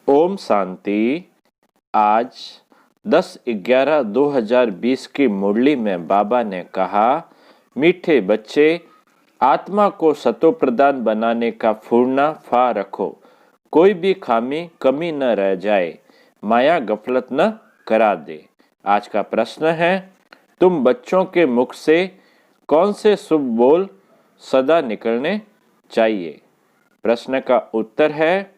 ओम शांति। आज 10/11/2020 की मुरली में बाबा ने कहा, मीठे बच्चे, आत्मा को सतोप्रधान बनाने का फूरना फा रखो, कोई भी खामी कमी न रह जाए, माया गफलत न करा दे। आज का प्रश्न है, तुम बच्चों के मुख से कौन से शुभ बोल सदा निकलने चाहिए? प्रश्न का उत्तर है,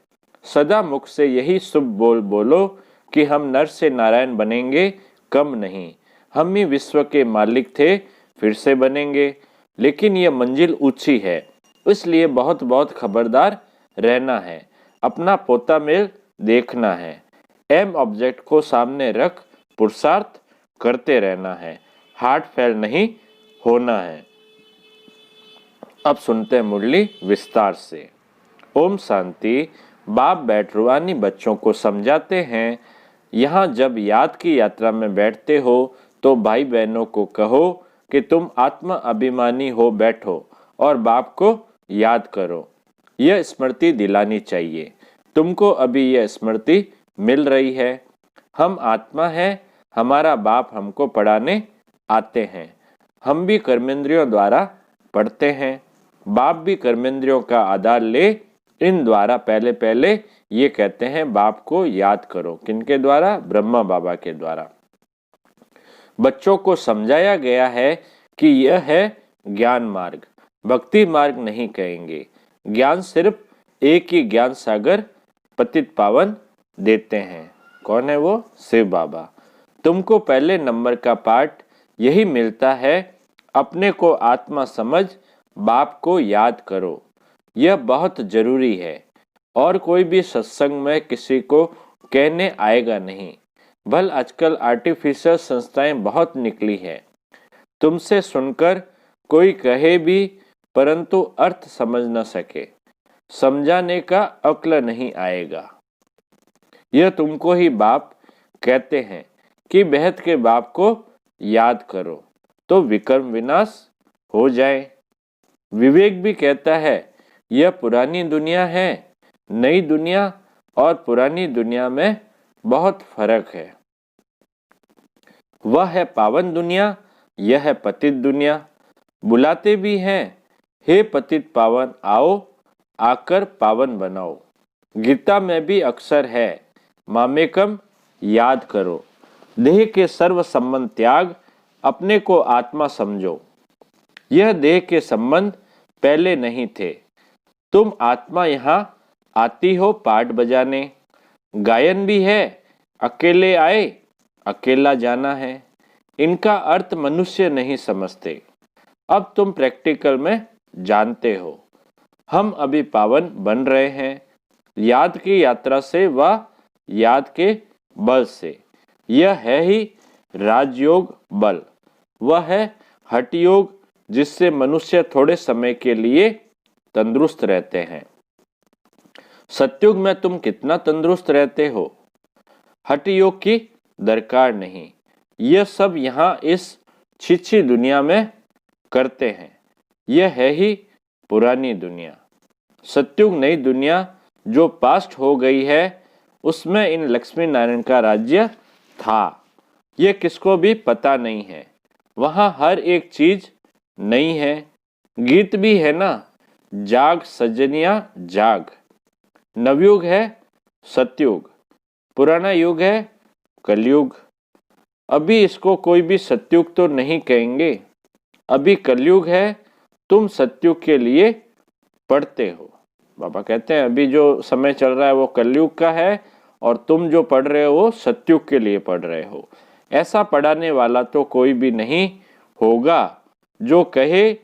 सदा मुख से यही शुभ बोल बोलो कि हम नर से नारायण बनेंगे, कम नहीं। हम ही विश्व के मालिक थे, फिर से बनेंगे, लेकिन यह मंजिल ऊंची है, इसलिए बहुत बहुत खबरदार रहना है। अपना पोता मेल देखना है। एम ऑब्जेक्ट को सामने रख पुरुषार्थ करते रहना है। हार्ट फेल नहीं होना है। अब सुनते हैं मुरली विस्तार से। ओम शांति। बाप बैठ रूहानी बच्चों को समझाते हैं, यहाँ जब याद की यात्रा में बैठते हो तो भाई बहनों को कहो कि तुम आत्मा अभिमानी हो बैठो और बाप को याद करो। यह स्मृति दिलानी चाहिए। तुमको अभी यह स्मृति मिल रही है। हम आत्मा है, हमारा बाप हमको पढ़ाने आते हैं। हम भी कर्मेंद्रियों द्वारा पढ़ते हैं। बाप भी कर्मेंद्रियों का आधार ले इन द्वारा पहले पहले ये कहते हैं, बाप को याद करो। किनके द्वारा? ब्रह्मा बाबा के द्वारा। बच्चों को समझाया गया है कि यह है ज्ञान मार्ग, भक्ति मार्ग नहीं कहेंगे। ज्ञान सिर्फ एक ही ज्ञान सागर पतित पावन देते हैं। कौन है वो? शिव बाबा। तुमको पहले नंबर का पाठ यही मिलता है, अपने को आत्मा समझ बाप को याद करो। यह बहुत जरूरी है और कोई भी सत्संग में किसी को कहने आएगा नहीं। भल आजकल आर्टिफिशियल संस्थाएं बहुत निकली है। तुमसे सुनकर कोई कहे भी परंतु अर्थ समझ न सके, समझाने का अक्ल नहीं आएगा। यह तुमको ही बाप कहते हैं कि बेहद के बाप को याद करो तो विकर्म विनाश हो जाए। विवेक भी कहता है, यह पुरानी दुनिया है, नई दुनिया और पुरानी दुनिया में बहुत फर्क है। वह है पावन दुनिया, यह है पतित दुनिया। बुलाते भी हैं, हे पतित पावन आओ, आकर पावन बनाओ। गीता में भी अक्सर है, मामेकम याद करो। देह के सर्व संबंध त्याग, अपने को आत्मा समझो। यह देह के संबंध पहले नहीं थे। तुम आत्मा यहाँ आती हो पाठ बजाने। गायन भी है, अकेले आए अकेला जाना है। इनका अर्थ मनुष्य नहीं समझते। अब तुम प्रैक्टिकल में जानते हो। हम अभी पावन बन रहे हैं, याद की यात्रा से व याद के बल से। यह है ही राजयोग बल। वह है हठ योग, जिससे मनुष्य थोड़े समय के लिए तंदुरुस्त रहते हैं। सतयुग में तुम कितना तंदुरुस्त रहते हो। हठ योग की दरकार नहीं। यह सब यहाँ इस छिछी दुनिया में करते हैं। यह है ही पुरानी दुनिया। सतयुग नई दुनिया जो पास्ट हो गई है, उसमें इन लक्ष्मी नारायण का राज्य था। यह किसको भी पता नहीं है। वहां हर एक चीज नई है। गीत भी है ना, जाग सजनिया जाग। नवयुग है सतयुग, पुराना युग है कलयुग। अभी इसको कोई भी सतयुग तो नहीं कहेंगे, अभी कलयुग है। तुम सतयुग के लिए पढ़ते हो। बाबा कहते हैं अभी जो समय चल रहा है वो कलयुग का है और तुम जो पढ़ रहे हो वो सतयुग के लिए पढ़ रहे हो। ऐसा पढ़ाने वाला तो कोई भी नहीं होगा जो कहे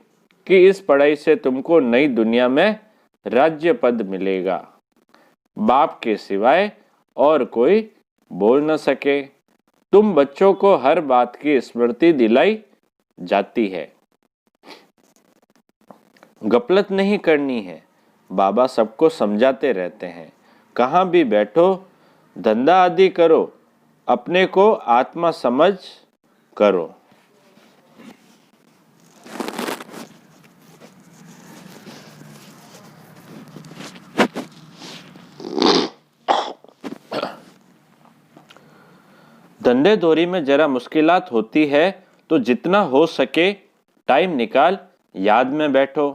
कि इस पढ़ाई से तुमको नई दुनिया में राज्य पद मिलेगा। बाप के सिवाय और कोई बोल न सके। तुम बच्चों को हर बात की स्मृति दिलाई जाती है। गफलत नहीं करनी है। बाबा सबको समझाते रहते हैं, कहाँ भी बैठो, धंधा आदि करो, अपने को आत्मा समझ करो। धंधे दोरी में जरा मुश्किलात होती है तो जितना हो सके टाइम निकाल याद में बैठो,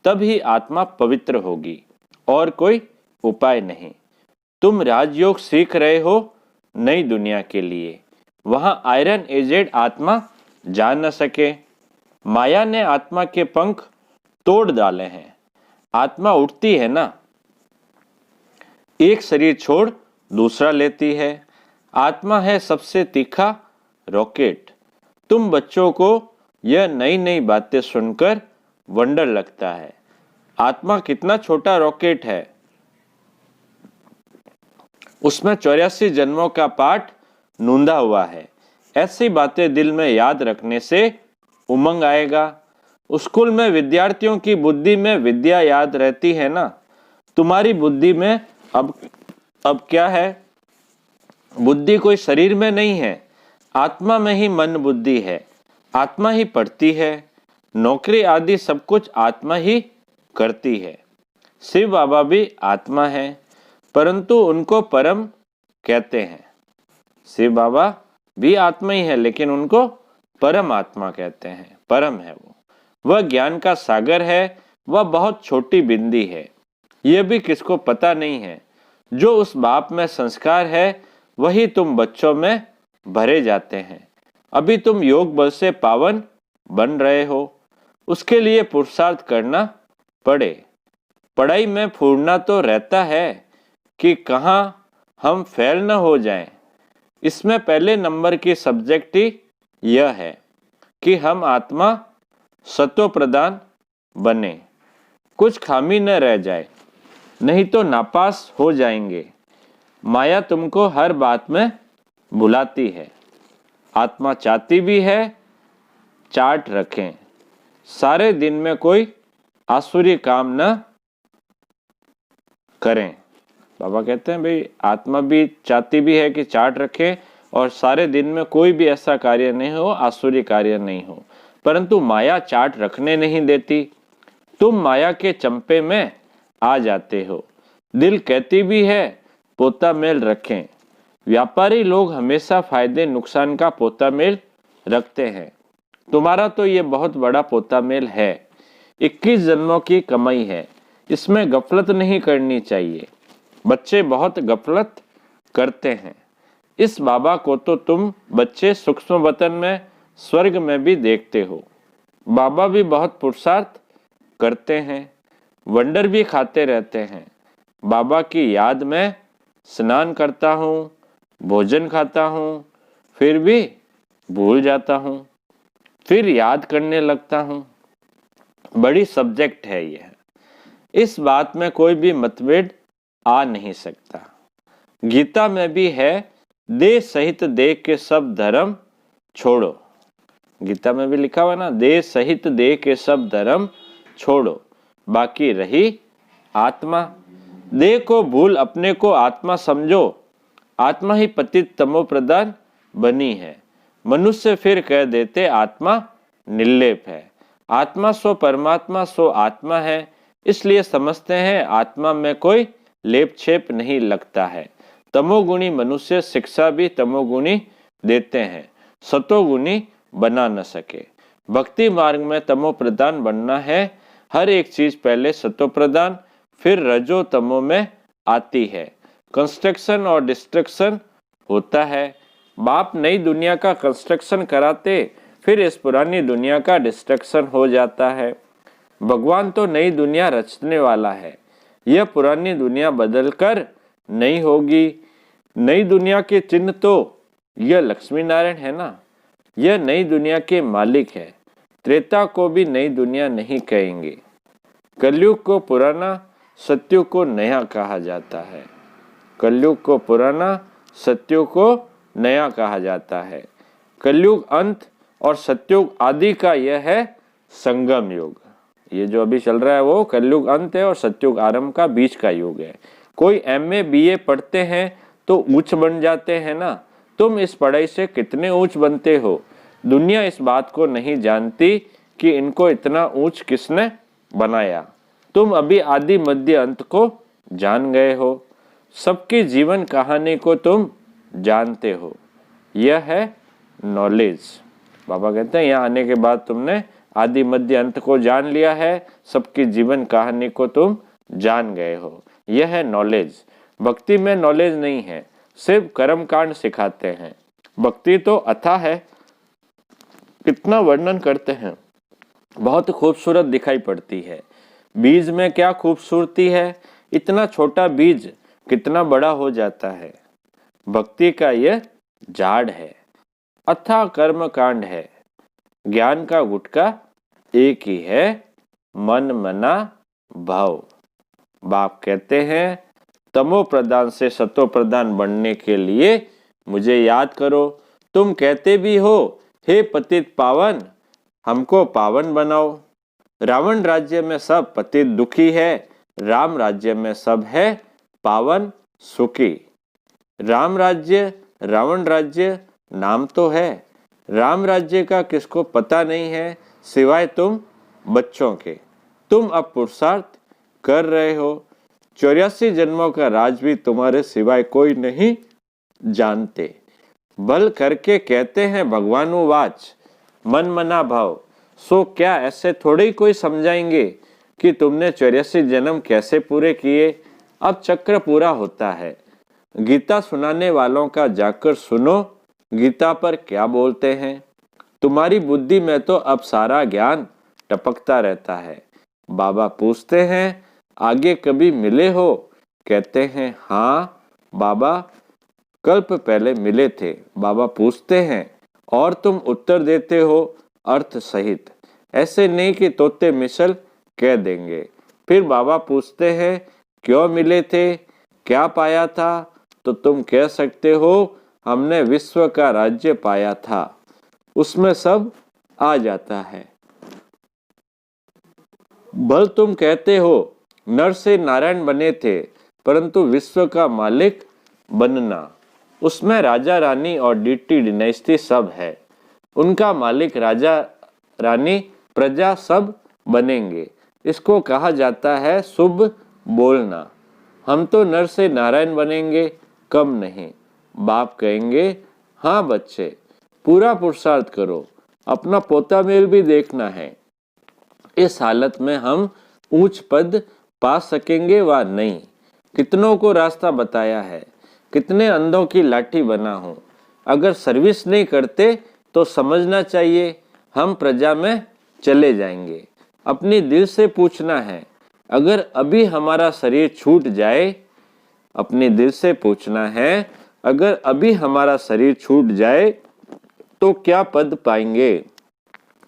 तभी आत्मा पवित्र होगी, और कोई उपाय नहीं। तुम राजयोग सीख रहे हो नई दुनिया के लिए, वहां आयरन एजेड आत्मा जा न सके। माया ने आत्मा के पंख तोड़ डाले हैं। आत्मा उठती है ना, एक शरीर छोड़ दूसरा लेती है। आत्मा है सबसे तीखा रॉकेट। तुम बच्चों को यह नई नई बातें सुनकर वंडर लगता है। आत्मा कितना छोटा रॉकेट है, उसमें 84 जन्मों का पाठ नूंदा हुआ है। ऐसी बातें दिल में याद रखने से उमंग आएगा। स्कूल में विद्यार्थियों की बुद्धि में विद्या याद रहती है ना, तुम्हारी बुद्धि में अब क्या है? बुद्धि कोई शरीर में नहीं है, आत्मा में ही मन बुद्धि है। आत्मा ही पढ़ती है, नौकरी आदि सब कुछ आत्मा ही करती है। शिव बाबा भी आत्मा है, परंतु उनको परम कहते हैं। शिव बाबा भी आत्मा ही है, लेकिन उनको परम आत्मा कहते हैं। परम है वो, वह ज्ञान का सागर है, वह बहुत छोटी बिंदी है। यह भी किसको पता नहीं है। जो उस बाप में संस्कार है वही तुम बच्चों में भरे जाते हैं। अभी तुम योग बल से पावन बन रहे हो, उसके लिए पुरुषार्थ करना पड़े। पढ़ाई में फूरना तो रहता है कि कहाँ हम फेल न हो जाएं। इसमें पहले नंबर की सब्जेक्ट ही यह है कि हम आत्मा सत्व प्रदान बने, कुछ खामी न रह जाए, नहीं तो नापास हो जाएंगे। माया तुमको हर बात में बुलाती है। आत्मा चाहती भी है चार्ट रखें, सारे दिन में कोई आसुरी काम न करें। बाबा कहते हैं भाई आत्मा भी चाहती भी है कि चार्ट रखे और सारे दिन में कोई भी ऐसा कार्य नहीं हो, आसुरी कार्य नहीं हो, परंतु माया चार्ट रखने नहीं देती। तुम माया के चंपे में आ जाते हो। दिल कहती भी है पोता मेल रखें। व्यापारी लोग हमेशा फायदे नुकसान का पोता मेल रखते हैं। तुम्हारा तो ये बहुत बड़ा पोता मेल है, 21 जन्मों की कमाई है, इसमें गफलत नहीं करनी चाहिए। बच्चे बहुत गफलत करते हैं। इस बाबा को तो तुम बच्चे सूक्ष्म वतन में स्वर्ग में भी देखते हो। बाबा भी बहुत पुरुषार्थ करते हैं, वंडर भी खाते रहते हैं। बाबा की याद में स्नान करता हूँ, भोजन खाता हूँ, फिर भी भूल जाता हूँ, फिर याद करने लगता हूँ। बड़ी सब्जेक्ट है यह, इस बात में कोई भी मतभेद आ नहीं सकता। गीता में भी है देह सहित देह के सब धर्म छोड़ो। गीता में भी लिखा हुआ ना, देह सहित देह के सब धर्म छोड़ो, बाकी रही आत्मा। देह को भूल अपने को आत्मा समझो। आत्मा ही पतित तमो प्रधान बनी है। मनुष्य फिर कह देते आत्मा निर्लेप है। आत्मा सो परमात्मा सो आत्मा है, इसलिए समझते हैं आत्मा में कोई लेप छेप नहीं लगता है। तमोगुणी मनुष्य शिक्षा भी तमोगुणी देते हैं, सतोगुणी बना न सके। भक्ति मार्ग में तमो प्रधान बनना है। हर एक चीज पहले सतो प्रधान फिर रजो तमो में आती है। कंस्ट्रक्शन और डिस्ट्रक्शन होता है। बाप नई दुनिया का कंस्ट्रक्शन कराते, फिर इस पुरानी दुनिया का डिस्ट्रक्शन हो जाता है। भगवान तो नई दुनिया रचने वाला है, यह पुरानी दुनिया बदलकर नहीं होगी। नई दुनिया के चिन्ह तो यह लक्ष्मी नारायण है ना, यह नई दुनिया के मालिक है। त्रेता को भी नई दुनिया नहीं कहेंगे। कलयुग को पुराना, सत्युग को नया कहा जाता है। कलयुग को पुराना, सत्युग को नया कहा जाता है। कलयुग अंत और सत्युग आदि का यह है संगम युग। ये जो अभी चल रहा है वो कलयुग अंत है और सत्युग आरंभ का बीच का युग है। कोई MA BA पढ़ते हैं तो ऊंच बन जाते हैं ना, तुम इस पढ़ाई से कितने ऊंच बनते हो। दुनिया इस बात को नहीं जानती कि इनको इतना ऊंच किसने बनाया। तुम अभी आदि मध्य अंत को जान गए हो, सबकी जीवन कहानी को तुम जानते हो। यह है नॉलेज। बाबा कहते हैं यहाँ आने के बाद तुमने आदि मध्य अंत को जान लिया है, सबकी जीवन कहानी को तुम जान गए हो। यह है नॉलेज। भक्ति में नॉलेज नहीं है, सिर्फ कर्म कांड सिखाते हैं। भक्ति तो अथाह है, कितना वर्णन करते हैं, बहुत खूबसूरत दिखाई पड़ती है। बीज में क्या खूबसूरती है, इतना छोटा बीज कितना बड़ा हो जाता है। भक्ति का यह झाड़ है, अथाह कर्म कांड है। ज्ञान का गुटका एक ही है, मन मना भाव। बाप कहते हैं तमो प्रधान से सतो प्रधान बनने के लिए मुझे याद करो। तुम कहते भी हो हे पतित पावन, हमको पावन बनाओ। रावण राज्य में सब पतित दुखी है, राम राज्य में सब है पावन सुखी। राम राज्य रावण राज्य नाम तो है, राम राज्य का किसको पता नहीं है सिवाय तुम बच्चों के। तुम अब पुरुषार्थ कर रहे हो, 84 जन्मों का राज भी तुम्हारे सिवाय कोई नहीं जानते। बल करके कहते हैं भगवानुवाच, मन मना भाव। सो क्या ऐसे थोड़े ही कोई समझाएंगे कि तुमने 84 जन्म कैसे पूरे किए। अब चक्र पूरा होता है। गीता सुनाने वालों का जाकर सुनो, गीता पर क्या बोलते हैं। तुम्हारी बुद्धि में तो अब सारा ज्ञान टपकता रहता है। बाबा पूछते हैं आगे कभी मिले हो। कहते हैं हाँ बाबा, कल्प पहले मिले थे। बाबा पूछते हैं और तुम उत्तर देते हो अर्थ सहित, ऐसे नहीं कि तोते मिसल कह देंगे। फिर बाबा पूछते हैं क्यों मिले थे, क्या पाया था, तो तुम कह सकते हो हमने विश्व का राज्य पाया था। उसमें सब आ जाता है। भल तुम कहते हो नर से नारायण बने थे, परंतु विश्व का मालिक बनना, उसमें राजा रानी और डीटी डिनेस्टी सब है। उनका मालिक राजा रानी प्रजा सब बनेंगे। इसको कहा जाता है शुभ बोलना। हम तो नर से नारायण बनेंगे, कम नहीं। बाप कहेंगे हाँ बच्चे, पूरा पुरुषार्थ करो, अपना पोता मेल भी देखना है। इस हालत में हम ऊंच पद पा सकेंगे व नहीं। कितनों को रास्ता बताया है, कितने अंधों की लाठी बना हूं। अगर सर्विस नहीं करते तो समझना चाहिए हम प्रजा में चले जाएंगे। अपनी दिल से पूछना है, अगर अभी हमारा शरीर छूट जाए, अपने दिल से पूछना है अगर अभी हमारा शरीर छूट जाए तो क्या पद पाएंगे।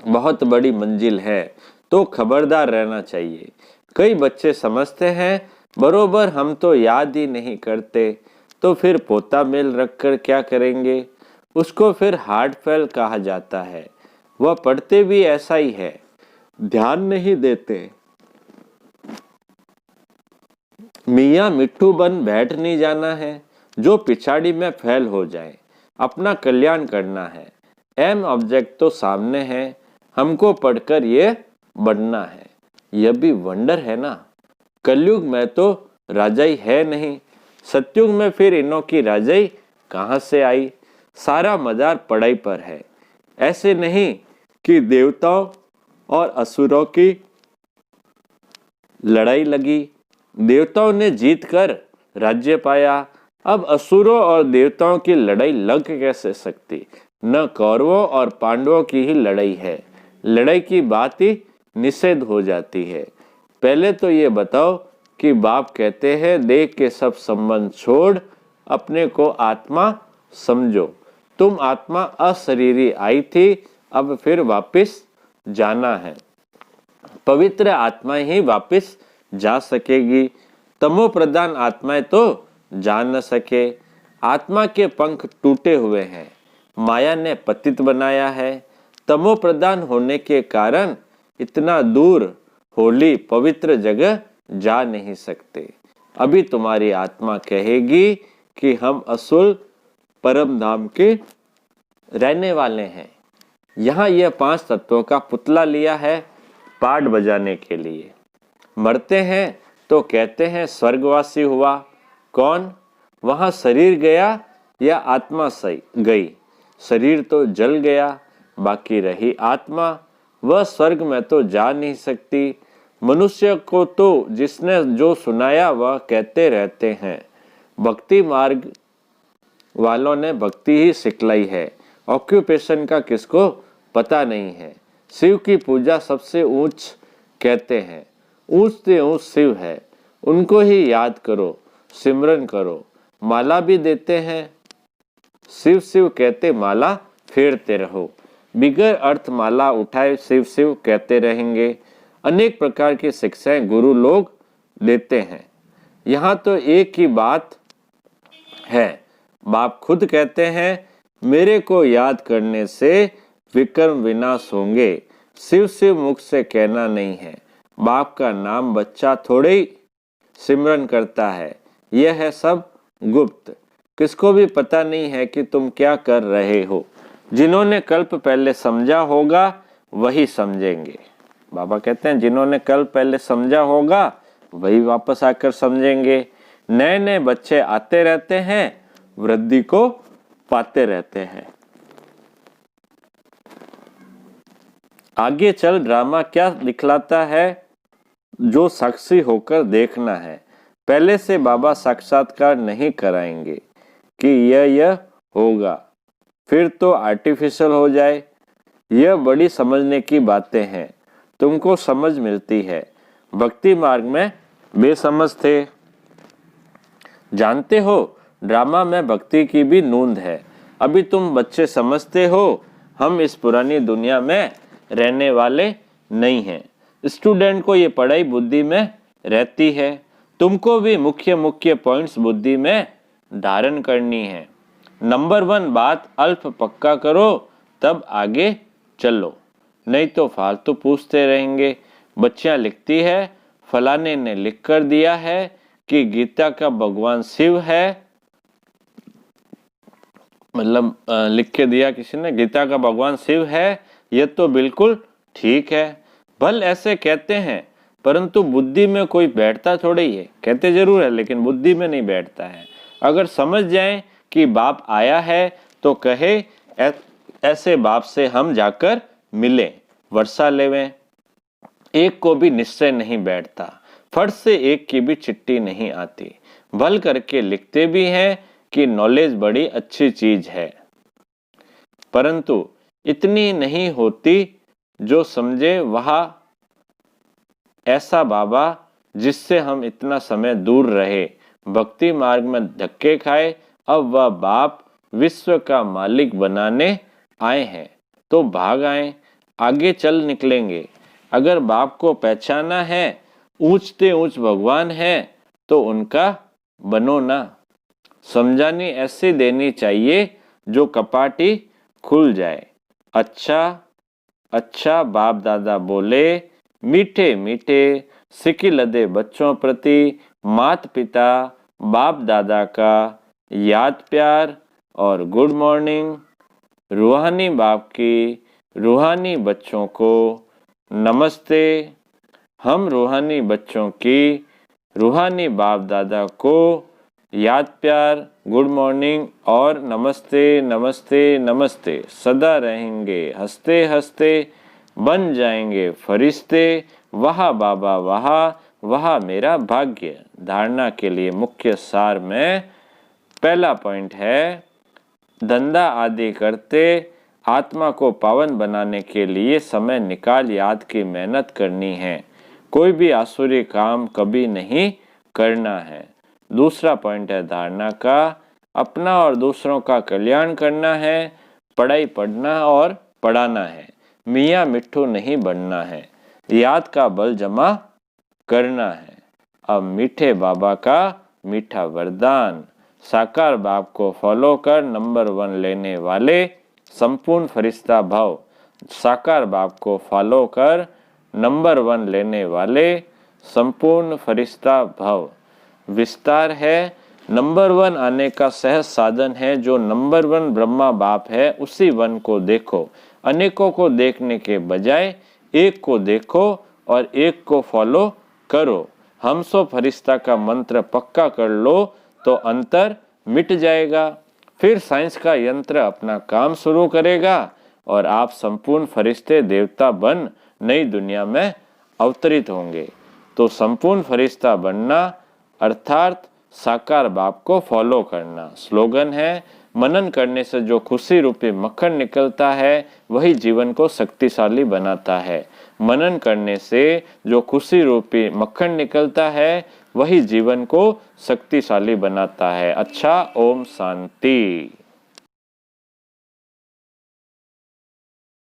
बहुत बड़ी मंजिल है, तो खबरदार रहना चाहिए। कई बच्चे समझते हैं बरोबर हम तो याद ही नहीं करते, तो फिर पोता मेल रखकर क्या करेंगे। उसको फिर हार्ट फेल कहा जाता है। वह पढ़ते भी ऐसा ही है, ध्यान नहीं देते। मियाँ मिट्ठू बन बैठ नहीं जाना है, जो पिछाड़ी में फेल हो जाए। अपना कल्याण करना है, एम ऑब्जेक्ट तो सामने है, हमको पढ़कर ये बढ़ना है। यह भी वंडर है ना। कलयुग में तो राजाई है नहीं, सतयुग में फिर इनों की राजाई कहाँ से आई। सारा मदार पढ़ाई पर है। ऐसे नहीं कि देवताओं और असुरों की लड़ाई लगी, देवताओं ने जीत कर राज्य पाया। अब असुरों और देवताओं की लड़ाई लग कैसे सकती। न कौरवों और पांडवों की ही लड़ाई है, लड़ाई की बात ही निषेध हो जाती है। पहले तो ये बताओ कि बाप कहते हैं देह के सब संबंध छोड़ अपने को आत्मा समझो। तुम आत्मा अशरीरी आई थी, अब फिर वापस जाना है। पवित्र आत्मा ही वापस जा सकेगी, तमो प्रधान आत्माएं तो जा न सके। आत्मा के पंख टूटे हुए हैं, माया ने पतित बनाया है। तमो प्रधान होने के कारण इतना दूर होली पवित्र जगह जा नहीं सकते। अभी तुम्हारी आत्मा कहेगी कि हम असुर परम धाम के रहने वाले हैं। यहाँ यह 5 तत्वों का पुतला लिया है पाठ बजाने के लिए। मरते हैं तो कहते हैं स्वर्गवासी हुआ। कौन? वहां शरीर गया या आत्मा सही गई? शरीर तो जल गया, बाकी रही आत्मा, वह स्वर्ग में तो जा नहीं सकती। मनुष्य को तो जिसने जो सुनाया वह कहते रहते हैं। भक्ति मार्ग वालों ने भक्ति ही सिखलाई है, ऑक्यूपेशन का किसको पता नहीं है। शिव की पूजा सबसे ऊंच कहते हैं, ऊंच से ऊंच शिव है, उनको ही याद करो, सिमरन करो। माला भी देते हैं, शिव शिव कहते माला फेरते रहो। बिगर अर्थ माला उठाए शिव शिव कहते रहेंगे। अनेक प्रकार की शिक्षाएं गुरु लोग देते हैं। यहाँ तो एक ही बात है, बाप खुद कहते हैं मेरे को याद करने से विक्रम विनाश होंगे। शिव शिव मुख से कहना नहीं है। बाप का नाम बच्चा थोड़े ही सिमरन करता है, यह है सब गुप्त, किसको भी पता नहीं है कि तुम क्या कर रहे हो। जिन्होंने कल्प पहले समझा होगा वही समझेंगे। बाबा कहते हैं जिन्होंने कल्प पहले समझा होगा वही वापस आकर समझेंगे। नए नए बच्चे आते रहते हैं, वृद्धि को पाते रहते हैं। आगे चल ड्रामा क्या दिखलाता है, जो साक्षी होकर देखना है। पहले से बाबा साक्षात्कार नहीं कराएंगे कि यह होगा, फिर तो आर्टिफिशियल हो जाए। यह बड़ी समझने की बातें हैं, तुमको समझ मिलती है। भक्ति मार्ग में बेसमझ थे। जानते हो ड्रामा में भक्ति की भी नूंद है। अभी तुम बच्चे समझते हो हम इस पुरानी दुनिया में रहने वाले नहीं हैं। स्टूडेंट को ये पढ़ाई बुद्धि में रहती है, तुमको भी मुख्य मुख्य पॉइंट्स बुद्धि में धारण करनी है। नंबर 1 बात अल्प पक्का करो तब आगे चलो, नहीं तो फालतू पूछते रहेंगे। बच्चियां लिखती है फलाने ने लिख कर दिया है कि गीता का भगवान शिव है, मतलब लिख के दिया किसी ने गीता का भगवान शिव है, यह तो बिल्कुल ठीक है। भल ऐसे कहते हैं परंतु बुद्धि में कोई बैठता थोड़े ही है। कहते जरूर है लेकिन बुद्धि में नहीं बैठता है। अगर समझ जाएं कि बाप आया है तो कहे ऐसे बाप से हम जाकर मिले, वर्षा लेवें। एक को भी निश्चय नहीं बैठता, फट से एक की भी चिट्ठी नहीं आती। भल करके लिखते भी हैं कि नॉलेज बड़ी अच्छी चीज है, परंतु इतनी नहीं होती जो समझे वह ऐसा बाबा जिससे हम इतना समय दूर रहे, भक्ति मार्ग में धक्के खाए। अब वह बाप विश्व का मालिक बनाने आए हैं तो भाग आए, आगे चल निकलेंगे। अगर बाप को पहचाना है, ऊंचते ऊंच भगवान है तो उनका बनो ना। समझानी ऐसी देनी चाहिए जो कपाटी खुल जाए। अच्छा अच्छा बाप दादा बोले, मीठे मीठे सिकी लदे बच्चों प्रति मात पिता बाप दादा का याद प्यार और गुड मॉर्निंग। रूहानी बाप की रूहानी बच्चों को नमस्ते। हम रूहानी बच्चों की रूहानी बाप दादा को याद प्यार, गुड मॉर्निंग और नमस्ते नमस्ते नमस्ते सदा रहेंगे हंसते हंसते, बन जाएंगे फरिश्ते। वहा बाबा वहा मेरा भाग्य। धारणा के लिए मुख्य सार में पहला पॉइंट है, धंधा आदि करते आत्मा को पावन बनाने के लिए समय निकाल याद की मेहनत करनी है। कोई भी आसुरी काम कभी नहीं करना है। दूसरा पॉइंट है धारणा का, अपना और दूसरों का कल्याण करना है। पढ़ाई पढ़ना और पढ़ाना है, मियाँ मिट्ठू नहीं बनना है। याद का बल जमा करना है। अब मीठे बाबा का मीठा वरदान, साकार बाप को फॉलो कर नंबर 1 लेने वाले संपूर्ण फरिश्ता भाव। साकार बाप को फॉलो कर नंबर 1 लेने वाले संपूर्ण फरिश्ता भाव। विस्तार है, नंबर 1 आने का सहज साधन है। जो नंबर 1 ब्रह्मा बाप है उसी 1 को देखो। अनेकों को देखने के बजाय एक को देखो और एक को फॉलो करो। हमसो फरिश्ता का मंत्र पक्का कर लो तो अंतर मिट जाएगा। फिर साइंस का यंत्र अपना काम शुरू करेगा और आप संपूर्ण फरिश्ते देवता बन नई दुनिया में अवतरित होंगे। तो संपूर्ण फरिश्ता बनना अर्थात साकार बाप को फॉलो करना। स्लोगन है, मनन करने से जो खुशी रूपी मक्खन निकलता है वही जीवन को शक्तिशाली बनाता है। मनन करने से जो खुशी रूपी मक्खन निकलता है वही जीवन को शक्तिशाली बनाता है। अच्छा, ओम शांति।